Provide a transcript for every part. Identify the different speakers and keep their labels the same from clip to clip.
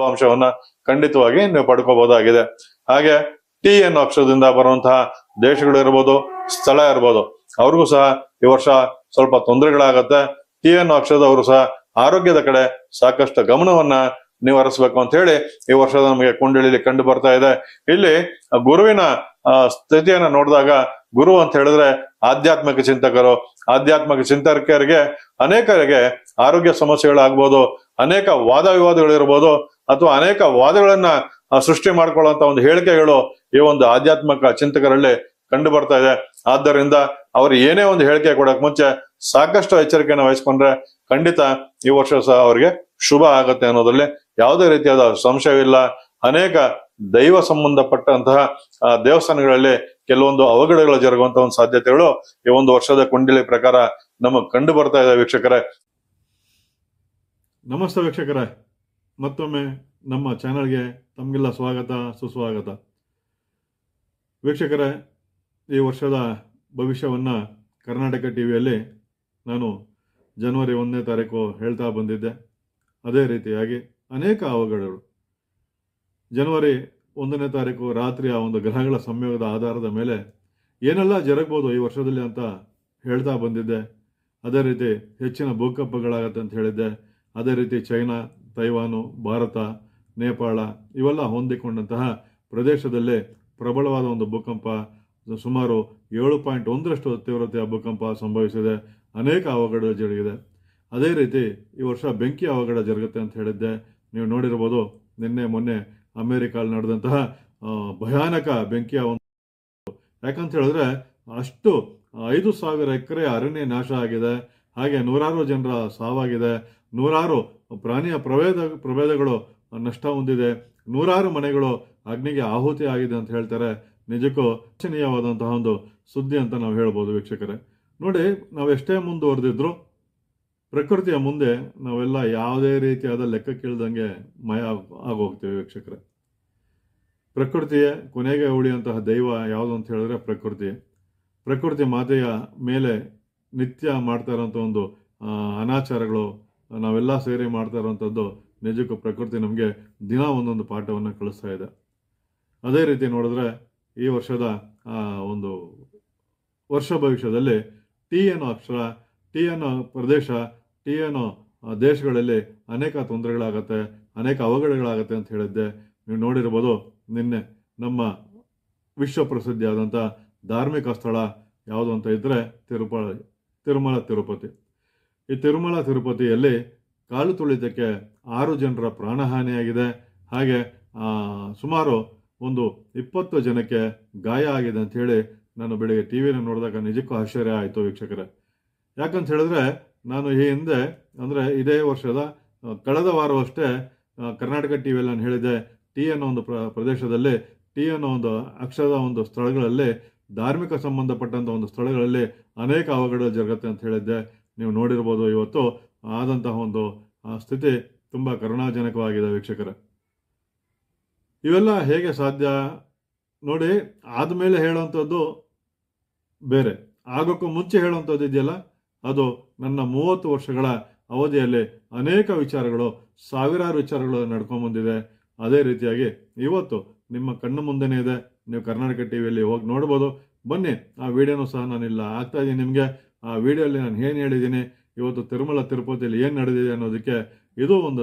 Speaker 1: ಅಂಶವನ್ನ ಖಂಡಿತವಾಗಿ ನೀವು ಪಡ್ಕೋಬಹುದಾಗಿದೆ. ಹಾಗೆ ಟಿ ಅನ್ನೋ ಅಕ್ಷರದಿಂದ ಬರುವಂತಹ ದೇಶಗಳಿರ್ಬೋದು, ಸ್ಥಳ ಇರ್ಬೋದು, ಅವ್ರಿಗೂ ಸಹ ಈ ವರ್ಷ ಸ್ವಲ್ಪ ತೊಂದರೆಗಳಾಗತ್ತೆ. ಟಿ ಅನ್ನೋ ಅಕ್ಷರದವರು ಸಹ ಆರೋಗ್ಯದ ಕಡೆ ಸಾಕಷ್ಟು ಗಮನವನ್ನ ನೀವು ಹರಿಸ್ಬೇಕು ಅಂತ ಹೇಳಿ ಈ ವರ್ಷದ ನಮಗೆ ಕುಂಡಳಿಲಿ ಕಂಡು ಬರ್ತಾ ಇದೆ. ಇಲ್ಲಿ ಗುರುವಿನ ಸ್ಥಿತಿಯನ್ನ ನೋಡಿದಾಗ, ಗುರು ಅಂತ ಹೇಳಿದ್ರೆ ಆಧ್ಯಾತ್ಮಿಕ ಚಿಂತಕರು, ಆಧ್ಯಾತ್ಮಿಕ ಚಿಂತಕರಿಗೆ ಅನೇಕರಿಗೆ ಆರೋಗ್ಯ ಸಮಸ್ಯೆಗಳಾಗ್ಬೋದು, ಅನೇಕ ವಾದ ವಿವಾದಗಳಿರ್ಬೋದು, ಅಥವಾ ಅನೇಕ ವಾದಗಳನ್ನ ಸೃಷ್ಟಿ ಮಾಡ್ಕೊಳ್ಳುವಂತ ಒಂದು ಹೇಳಿಕೆಗಳು ಈ ಒಂದು ಆಧ್ಯಾತ್ಮಿಕ ಚಿಂತಕರಲ್ಲಿ ಕಂಡು ಬರ್ತಾ ಇದೆ. ಆದ್ದರಿಂದ ಅವ್ರು ಏನೇ ಒಂದು ಹೇಳಿಕೆ ಕೊಡಕ್ ಮುಂಚೆ ಸಾಕಷ್ಟು ಎಚ್ಚರಿಕೆಯನ್ನು ವಹಿಸ್ಕೊಂಡ್ರೆ ಖಂಡಿತ ಈ ವರ್ಷ ಸಹ ಅವ್ರಿಗೆ ಶುಭ ಆಗತ್ತೆ ಅನ್ನೋದ್ರಲ್ಲಿ ಯಾವುದೇ ರೀತಿಯಾದ ಸಂಶಯವಿಲ್ಲ. ಅನೇಕ ದೈವ ಸಂಬಂಧಪಟ್ಟಂತಹ ದೇವಸ್ಥಾನಗಳಲ್ಲಿ ಕೆಲವೊಂದು ಅವಘಡಗಳು ಜರುಗುವಂತ ಒಂದು ಸಾಧ್ಯತೆಗಳು ಈ ಒಂದು ವರ್ಷದ ಕುಂಡಲಿ ಪ್ರಕಾರ ನಮಗ್ ಕಂಡು ಬರ್ತಾ ಇದೆ. ವೀಕ್ಷಕರೇ, ನಮಸ್ತೆ ವೀಕ್ಷಕರೇ, ಮತ್ತೊಮ್ಮೆ ನಮ್ಮ ಚಾನೆಲ್ಗೆ ತಮಗೆಲ್ಲ ಸ್ವಾಗತ, ಸುಸ್ವಾಗತ. ವೀಕ್ಷಕರೇ, ಈ ವರ್ಷದ ಭವಿಷ್ಯವನ್ನ ಕರ್ನಾಟಕ ಟಿವಿಯಲ್ಲಿ ನಾನು ಜನವರಿ 1ನೇ ತಾರೀಕು ಹೇಳ್ತಾ ಬಂದಿದ್ದೆ. ಅದೇ ರೀತಿಯಾಗಿ ಅನೇಕ ಅವಘಡಗಳು ಜನವರಿ 1ನೇ ತಾರೀಕು ರಾತ್ರಿ ಆ ಒಂದು ಗ್ರಹಗಳ ಸಂಯೋಗದ ಆಧಾರದ ಮೇಲೆ ಏನೆಲ್ಲ ಜರಗಬಹುದು ಈ ವರ್ಷದಲ್ಲಿ ಅಂತ ಹೇಳ್ತಾ ಬಂದಿದ್ದೆ. ಅದೇ ರೀತಿ ಹೆಚ್ಚಿನ ಭೂಕಂಪಗಳಾಗತ್ತೆ ಅಂತ ಹೇಳಿದ್ದೆ. ಅದೇ ರೀತಿ ಚೈನಾ, ತೈವಾನು, ಭಾರತ, ನೇಪಾಳ ಇವೆಲ್ಲ ಹೊಂದಿಕೊಂಡಂತಹ ಪ್ರದೇಶದಲ್ಲೇ ಪ್ರಬಲವಾದ ಒಂದು ಭೂಕಂಪ, ಸುಮಾರು 7.1ರಷ್ಟು ತೀವ್ರತೆಯ ಭೂಕಂಪ ಸಂಭವಿಸಿದೆ. ಅನೇಕ ಅವಘಡ ಜರುಗಿದೆ. ಅದೇ ರೀತಿ ಈ ವರ್ಷ ಬೆಂಕಿ ಅವಘಡ ಜರುಗುತ್ತೆ ಅಂತ ಹೇಳಿದ್ದೆ. ನೀವು ನೋಡಿರ್ಬೋದು, ನಿನ್ನೆ ಮೊನ್ನೆ ಅಮೆರಿಕಲ್ಲಿ ನಡೆದಂತಹ ಭಯಾನಕ ಬೆಂಕಿಯ ಒಂದು, ಯಾಕಂತ ಹೇಳಿದ್ರೆ ಅಷ್ಟು 5,000 ಎಕರೆ ಅರಣ್ಯ ನಾಶ ಆಗಿದೆ. ಹಾಗೆ ನೂರಾರು ಜನರ ಸಾವಾಗಿದೆ, ನೂರಾರು ಪ್ರಾಣಿಯ ಪ್ರಭೇದಗಳು ನಷ್ಟ ಹೊಂದಿದೆ, ನೂರಾರು ಮನೆಗಳು ಅಗ್ನಿಗೆ ಆಹುತಿ ಆಗಿದೆ ಅಂತ ಹೇಳ್ತಾರೆ. ನಿಜಕ್ಕೂ ಶೋಚನೀಯವಾದಂತಹ ಒಂದು ಸುದ್ದಿ ಅಂತ ನಾವು ಹೇಳ್ಬೋದು. ವೀಕ್ಷಕರೇ ನೋಡಿ, ನಾವೆಷ್ಟೇ ಮುಂದುವರೆದಿದ್ರು ಪ್ರಕೃತಿಯ ಮುಂದೆ ನಾವೆಲ್ಲ ಯಾವುದೇ ರೀತಿಯಾದ ಲೆಕ್ಕ ಕೇಳ್ದಂಗೆ ಮಯ ಆಗೋಗ್ತೀವಿ. ವೀಕ್ಷಕರೇ, ಪ್ರಕೃತಿಯ ಕೊನೆಗೆ ಉಳಿಯುವಂತಹ ದೈವ ಯಾವುದು ಅಂತ ಹೇಳಿದ್ರೆ ಪ್ರಕೃತಿ ಮಾತೆಯ ಮೇಲೆ ನಿತ್ಯ ಮಾಡ್ತಾ ಇರೋಂಥ ಒಂದು ಅನಾಚಾರಗಳು ನಾವೆಲ್ಲ ಸೇರಿ ಮಾಡ್ತಾ ಇರೋವಂಥದ್ದು ನಿಜಕ್ಕೂ ಪ್ರಕೃತಿ ನಮಗೆ ದಿನ ಒಂದೊಂದು ಪಾಠವನ್ನು ಕಳಿಸ್ತಾ ಇದೆ. ಅದೇ ರೀತಿ ನೋಡಿದ್ರೆ ಈ ವರ್ಷದ ಒಂದು ವರ್ಷ ಭವಿಷ್ಯದಲ್ಲಿ ಟಿ ಅನ್ನೋ ಅಕ್ಷರ, ಟಿ ಅನ್ನೋ ಪ್ರದೇಶ, ಟಿ ಅನ್ನೋ ದೇಶಗಳಲ್ಲಿ ಅನೇಕ ತೊಂದರೆಗಳಾಗತ್ತೆ, ಅನೇಕ ಅವಘಡಗಳಾಗತ್ತೆ ಅಂತ ಹೇಳಿದ್ದೆ. ನೀವು ನೋಡಿರ್ಬೋದು, ನಿನ್ನೆ ನಮ್ಮ ವಿಶ್ವ ಪ್ರಸಿದ್ಧಿಯಾದಂಥ ಧಾರ್ಮಿಕ ಸ್ಥಳ ಯಾವುದು ಅಂತ ಇದ್ದರೆ ತಿರುಮಲ ತಿರುಪತಿ. ಈ ತಿರುಮಲ ತಿರುಪತಿಯಲ್ಲಿ ಕಾಲು ತುಳಿತಕ್ಕೆ 6 ಜನರ ಪ್ರಾಣಹಾನಿಯಾಗಿದೆ. ಹಾಗೆ ಸುಮಾರು ಒಂದು 20 ಜನಕ್ಕೆ ಗಾಯ ಆಗಿದೆ ಅಂತ ಹೇಳಿ ನಾನು ಬೆಳಿಗ್ಗೆ ಟಿವಿನ ನೋಡಿದಾಗ ನಿಜಕ್ಕೂ ಆಶ್ಚರ್ಯ ಆಯಿತು. ವೀಕ್ಷಕರೇ, ಯಾಕಂತ ಹೇಳಿದ್ರೆ ನಾನು ಈ ಹಿಂದೆ ಅಂದರೆ ಇದೇ ವರ್ಷದ ಕಳೆದ ವಾರವಷ್ಟೇ ಕರ್ನಾಟಕ ಟಿವಿಯಲ್ಲಿ ನಾನು ಹೇಳಿದ್ದೆ, ಟಿ ಅನ್ನೋ ಒಂದು ಪ್ರದೇಶದಲ್ಲಿ, ಟಿ ಅನ್ನೋ ಒಂದು ಅಕ್ಷರದ ಒಂದು ಸ್ಥಳಗಳಲ್ಲಿ, ಧಾರ್ಮಿಕ ಸಂಬಂಧಪಟ್ಟಂಥ ಒಂದು ಸ್ಥಳಗಳಲ್ಲಿ ಅನೇಕ ಅವಘಡ ಜರುಗತ್ತೆ ಅಂತ ಹೇಳಿದ್ದೆ. ನೀವು ನೋಡಿರ್ಬೋದು, ಇವತ್ತು ಆದಂತಹ ಒಂದು ಸ್ಥಿತಿ ತುಂಬ ಕರುಣಾಜನಕವಾಗಿದೆ. ವೀಕ್ಷಕರೇ, ಇವೆಲ್ಲ ಹೇಗೆ ಸಾಧ್ಯ ನೋಡಿ, ಆದಮೇಲೆ ಹೇಳುವಂಥದ್ದು ಬೇರೆ, ಆಗೋಕ್ಕೂ ಮುಂಚೆ ಹೇಳುವಂಥದ್ದು ಇದೆಯಲ್ಲ, ಅದು ನನ್ನ 30 ವರ್ಷಗಳ ಅವಧಿಯಲ್ಲಿ ಅನೇಕ ವಿಚಾರಗಳು, ಸಾವಿರಾರು ವಿಚಾರಗಳು ನಡ್ಕೊಂಡ್ಬಂದಿದೆ. ಅದೇ ರೀತಿಯಾಗಿ ಇವತ್ತು ನಿಮ್ಮ ಕಣ್ಣು ಮುಂದೆನೇ ಇದೆ. ನೀವು ಕರ್ನಾಟಕ ಟಿವಿಯಲ್ಲಿ ಹೋಗಿ ನೋಡ್ಬೋದು. ಬನ್ನಿ, ಆ ವಿಡಿಯೋನೂ ಸಹ ನಾನಿಲ್ಲ ಆಗ್ತಾ ಇದ್ದೀನಿ ನಿಮಗೆ. ಆ ವಿಡಿಯೋಲ್ಲಿ ನಾನು ಏನು ಹೇಳಿದ್ದೀನಿ, ಇವತ್ತು ತಿರುಮಲ ತಿರುಪತಿಯಲ್ಲಿ ಏನು ನಡೆದಿದೆ ಅನ್ನೋದಕ್ಕೆ ಇದು ಒಂದು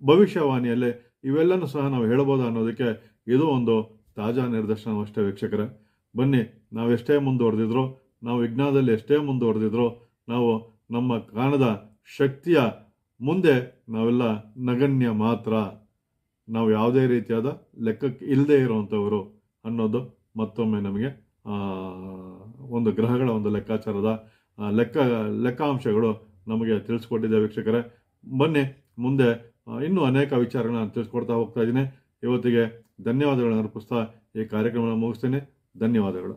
Speaker 1: ಭವಿಷ್ಯವಾಣಿಯಲ್ಲಿ ಇವೆಲ್ಲನೂ ಸಹ ನಾವು ಹೇಳ್ಬೋದು ಅನ್ನೋದಕ್ಕೆ ಇದು ಒಂದು ತಾಜಾ ನಿದರ್ಶನವಷ್ಟೇ. ವೀಕ್ಷಕರೇ, ಬನ್ನಿ, ನಾವೆಷ್ಟೇ ಮುಂದುವರೆದಿದ್ರು, ನಾವು ವಿಜ್ಞಾನದಲ್ಲಿ ಎಷ್ಟೇ ಮುಂದುವರೆದಿದ್ರು, ನಾವು ನಮ್ಮ ಕಾಣದ ಶಕ್ತಿಯ ಮುಂದೆ ನಾವೆಲ್ಲ ನಗಣ್ಯ ಮಾತ್ರ. ನಾವು ಯಾವುದೇ ರೀತಿಯಾದ ಲೆಕ್ಕಕ್ಕೆ ಇಲ್ಲದೆ ಇರುವಂಥವರು ಅನ್ನೋದು ಮತ್ತೊಮ್ಮೆ ನಮಗೆ ಒಂದು ಗ್ರಹಗಳ ಒಂದು ಲೆಕ್ಕಾಚಾರದ ಲೆಕ್ಕಾಂಶಗಳು ನಮಗೆ ತಿಳಿಸ್ಕೊಟ್ಟಿದೆ. ವೀಕ್ಷಕರೇ, ಬನ್ನಿ, ಮುಂದೆ ಇನ್ನೂ ಅನೇಕ ವಿಚಾರಗಳನ್ನ ನಾನು ತಿಳಿಸ್ಕೊಡ್ತಾ ಹೋಗ್ತಾ ಇದ್ದೀನಿ. ಇವತ್ತಿಗೆ ಧನ್ಯವಾದಗಳನ್ನು ಅರ್ಪಿಸ್ತಾ ಈ ಕಾರ್ಯಕ್ರಮವನ್ನು ಮುಗಿಸ್ತೀನಿ. ಧನ್ಯವಾದಗಳು.